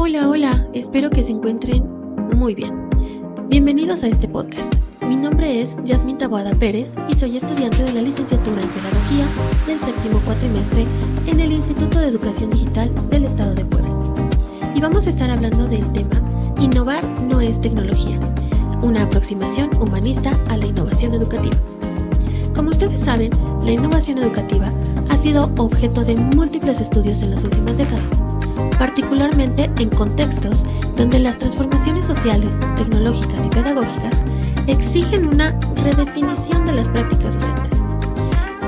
Hola, espero que se encuentren muy bien. Bienvenidos a este podcast. Mi nombre es Yasmín Taboada Pérez y soy estudiante de la licenciatura en Pedagogía del 7º cuatrimestre en el Instituto de Educación Digital del Estado de Puebla. Y vamos a estar hablando del tema Innovar no es tecnología, una aproximación humanista a la innovación educativa. Como ustedes saben, la innovación educativa ha sido objeto de múltiples estudios en las últimas décadas, particularmente en contextos donde las transformaciones sociales, tecnológicas y pedagógicas exigen una redefinición de las prácticas docentes.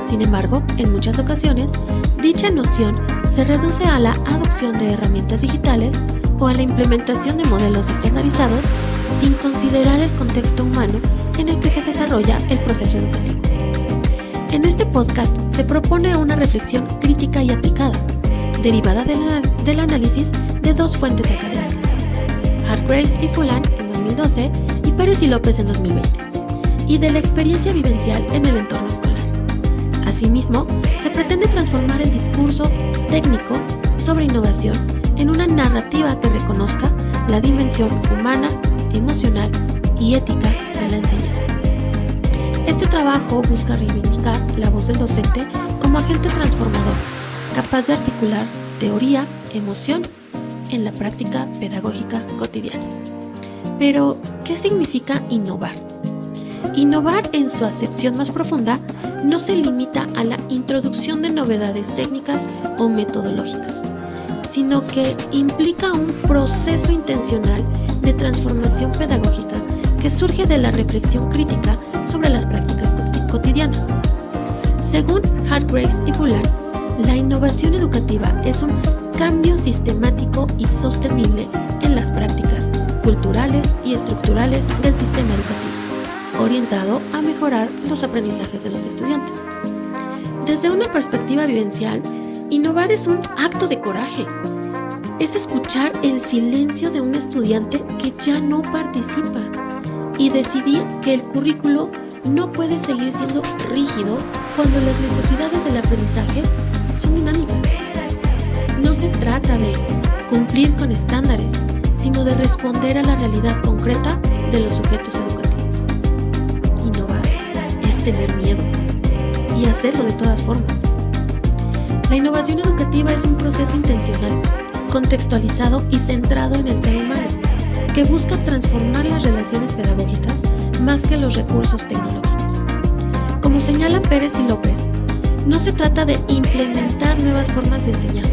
Sin embargo, en muchas ocasiones, dicha noción se reduce a la adopción de herramientas digitales o a la implementación de modelos estandarizados sin considerar el contexto humano en el que se desarrolla el proceso educativo. En este podcast se propone una reflexión crítica y aplicada, derivada del análisis de dos fuentes académicas, Hargreaves y Fulan en 2012 y Pérez y López en 2020, y de la experiencia vivencial en el entorno escolar. Asimismo, se pretende transformar el discurso técnico sobre innovación en una narrativa que reconozca la dimensión humana, emocional y ética de la enseñanza. Este trabajo busca reivindicar la voz del docente como agente transformador, capaz de articular teoría, emoción en la práctica pedagógica cotidiana. Pero, ¿qué significa innovar? Innovar en su acepción más profunda no se limita a la introducción de novedades técnicas o metodológicas, sino que implica un proceso intencional de transformación pedagógica que surge de la reflexión crítica sobre las prácticas cotidianas. Según Hargreaves y Fulan, la innovación educativa es un cambio sistemático y sostenible en las prácticas culturales y estructurales del sistema educativo, orientado a mejorar los aprendizajes de los estudiantes. Desde una perspectiva vivencial, innovar es un acto de coraje. Es escuchar el silencio de un estudiante que ya no participa y decidir que el currículo no puede seguir siendo rígido cuando las necesidades del aprendizaje son dinámicas. No se trata de cumplir con estándares, sino de responder a la realidad concreta de los sujetos educativos. Innovar es tener miedo y hacerlo de todas formas. La innovación educativa es un proceso intencional, contextualizado y centrado en el ser humano, que busca transformar las relaciones pedagógicas más que los recursos tecnológicos. Como señalan Pérez y López, no se trata de implementar nuevas formas de enseñar,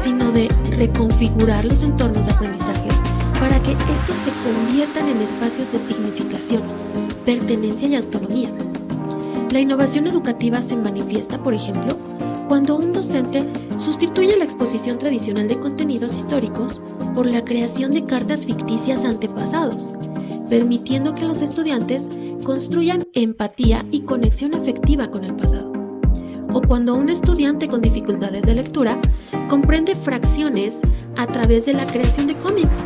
sino de reconfigurar los entornos de aprendizajes para que estos se conviertan en espacios de significación, pertenencia y autonomía. La innovación educativa se manifiesta, por ejemplo, cuando un docente sustituye la exposición tradicional de contenidos históricos por la creación de cartas ficticias antepasados, permitiendo que los estudiantes construyan empatía y conexión afectiva con el pasado. O cuando un estudiante con dificultades de lectura comprende fracciones a través de la creación de cómics,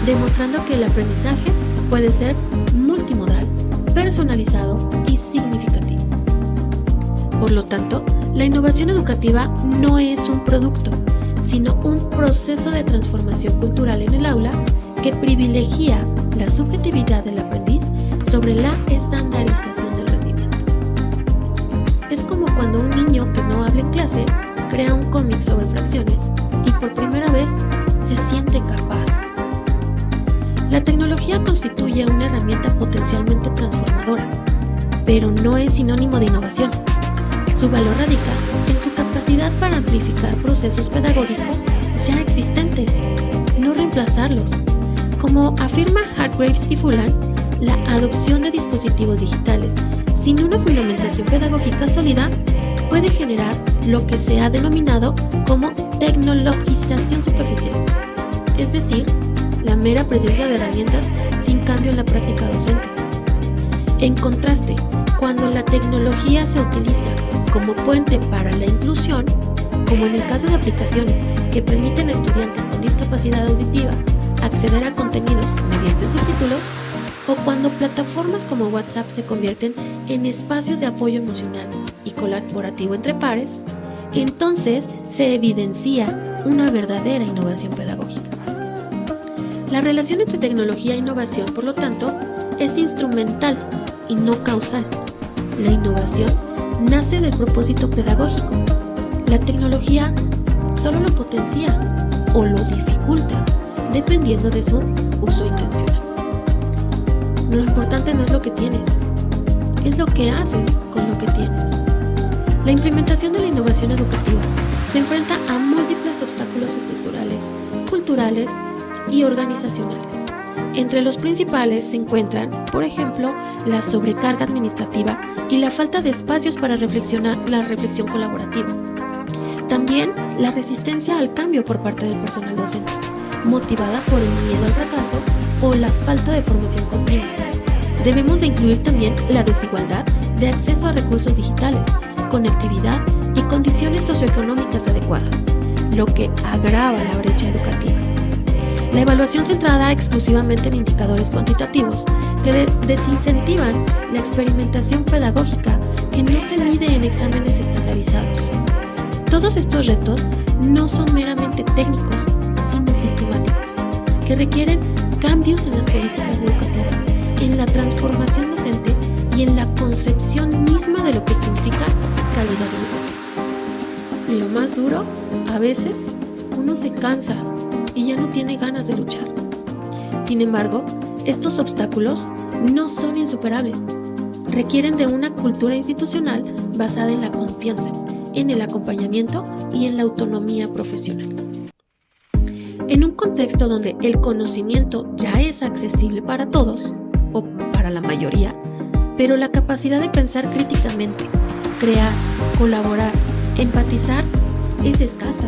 demostrando que el aprendizaje puede ser multimodal, personalizado y significativo. Por lo tanto, la innovación educativa no es un producto, sino un proceso de transformación cultural en el aula que privilegia la subjetividad del aprendiz sobre la estandarización del rendimiento. Es como cuando un niño que no habla en clase crea un cómic sobre fracciones y por primera vez se siente capaz. La tecnología constituye una herramienta potencialmente transformadora, pero no es sinónimo de innovación. Su valor radica en su capacidad para amplificar procesos pedagógicos ya existentes, no reemplazarlos. Como afirma Hargreaves y Fulan, la adopción de dispositivos digitales sin una fundamentación pedagógica sólida puede generar lo que se ha denominado como tecnologización superficial, es decir, la mera presencia de herramientas sin cambio en la práctica docente. En contraste, cuando la tecnología se utiliza como puente para la inclusión, como en el caso de aplicaciones que permiten a estudiantes con discapacidad auditiva acceder a contenidos mediante subtítulos, o cuando plataformas como WhatsApp se convierten en espacios de apoyo emocional y colaborativo entre pares, entonces se evidencia una verdadera innovación pedagógica. La relación entre tecnología e innovación, por lo tanto, es instrumental y no causal. La innovación nace del propósito pedagógico. La tecnología solo lo potencia o lo dificulta, dependiendo de su uso intencional. Lo importante no es lo que tienes, es lo que haces con lo que tienes. La implementación de la innovación educativa se enfrenta a múltiples obstáculos estructurales, culturales y organizacionales. Entre los principales se encuentran, por ejemplo, la sobrecarga administrativa y la falta de espacios para la reflexión colaborativa. También la resistencia al cambio por parte del personal docente, motivada por el miedo al fracaso o la falta de formación continua. Debemos de incluir también la desigualdad de acceso a recursos digitales, conectividad y condiciones socioeconómicas adecuadas, lo que agrava la brecha educativa. La evaluación centrada exclusivamente en indicadores cuantitativos que desincentivan la experimentación pedagógica que no se mide en exámenes estandarizados. Todos estos retos no son meramente técnicos, sino sistemáticos, que requieren cambios en las políticas educativas, en la transformación docente y en la concepción misma de lo que significa calidad educativa. Y lo más duro, a veces, uno se cansa y ya no tiene ganas de luchar. Sin embargo, estos obstáculos no son insuperables. Requieren de una cultura institucional basada en la confianza, en el acompañamiento y en la autonomía profesional. En un contexto donde el conocimiento ya es accesible para todos, o para la mayoría, pero la capacidad de pensar críticamente, crear, colaborar, empatizar es escasa.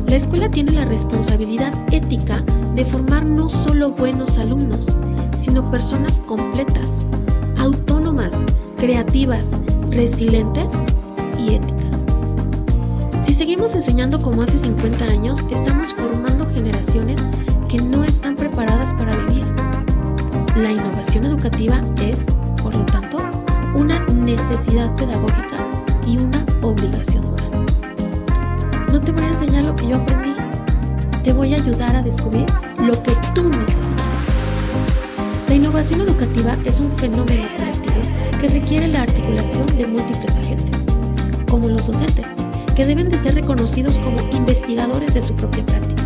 La escuela tiene la responsabilidad ética de formar no solo buenos alumnos, sino personas completas, autónomas, creativas, resilientes y éticas. Si seguimos enseñando como hace 50 años, estamos formando generaciones que no están preparadas para vivir. La innovación educativa es, por lo tanto, una necesidad pedagógica y una obligación moral. No te voy a enseñar lo que yo aprendí, te voy a ayudar a descubrir lo que tú necesitas. La innovación educativa es un fenómeno colectivo que requiere la articulación de múltiples agentes, como los docentes, que deben de ser reconocidos como investigadores de su propia práctica,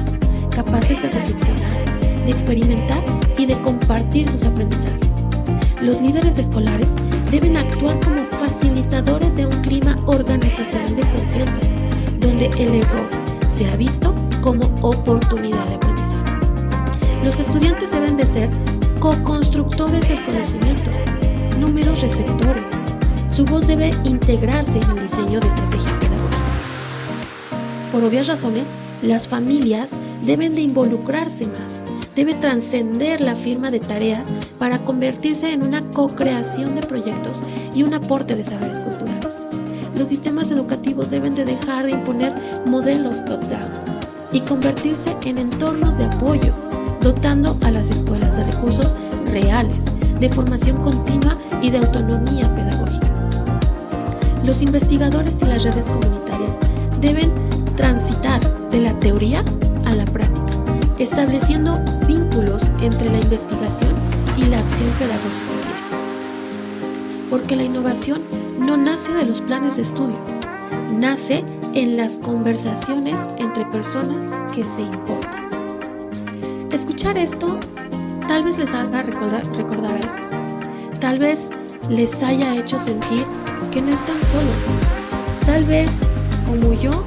capaces de reflexionar, de experimentar y de compartir sus aprendizajes. Los líderes escolares deben actuar como facilitadores de un clima organizacional de confianza, donde el error sea visto como oportunidad de aprendizaje. Los estudiantes deben de ser co-constructores del conocimiento, no meros receptores. Su voz debe integrarse en el diseño de estrategias pedagógicas. Por obvias razones, las familias deben de involucrarse más, debe trascender la firma de tareas para convertirse en una co-creación de proyectos y un aporte de saberes culturales. Los sistemas educativos deben de dejar de imponer modelos top-down y convertirse en entornos de apoyo, dotando a las escuelas de recursos reales, de formación continua y de autonomía pedagógica. Los investigadores y las redes comunitarias deben transitar de la teoría a la práctica, estableciendo vínculos entre la investigación y la acción pedagógica diaria. Porque la innovación no nace de los planes de estudio, nace en las conversaciones entre personas que se importan. Escuchar esto tal vez les haga recordar algo, tal vez les haya hecho sentir que no están solos, tal vez, como yo,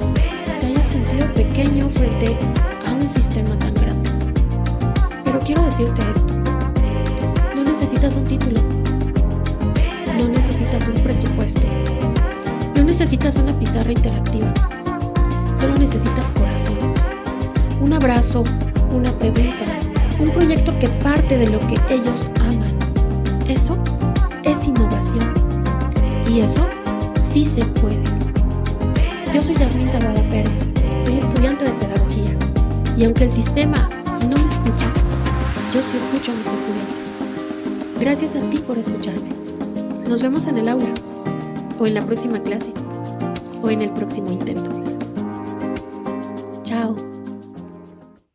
te hayas sentido pequeño frente a un sistema tan grande. Pero quiero decirte esto, no necesitas un título, no necesitas un presupuesto, no necesitas una pizarra interactiva, solo necesitas corazón, un abrazo, una pregunta, un proyecto que parte de lo que ellos aman. Eso es innovación y eso sí se puede. Yo soy Yasmín Taboada Pérez, soy estudiante de pedagogía y aunque el sistema no me escucha, yo sí escucho a mis estudiantes. Gracias a ti por escucharme. Nos vemos en el aula, o en la próxima clase, o en el próximo intento. Chao.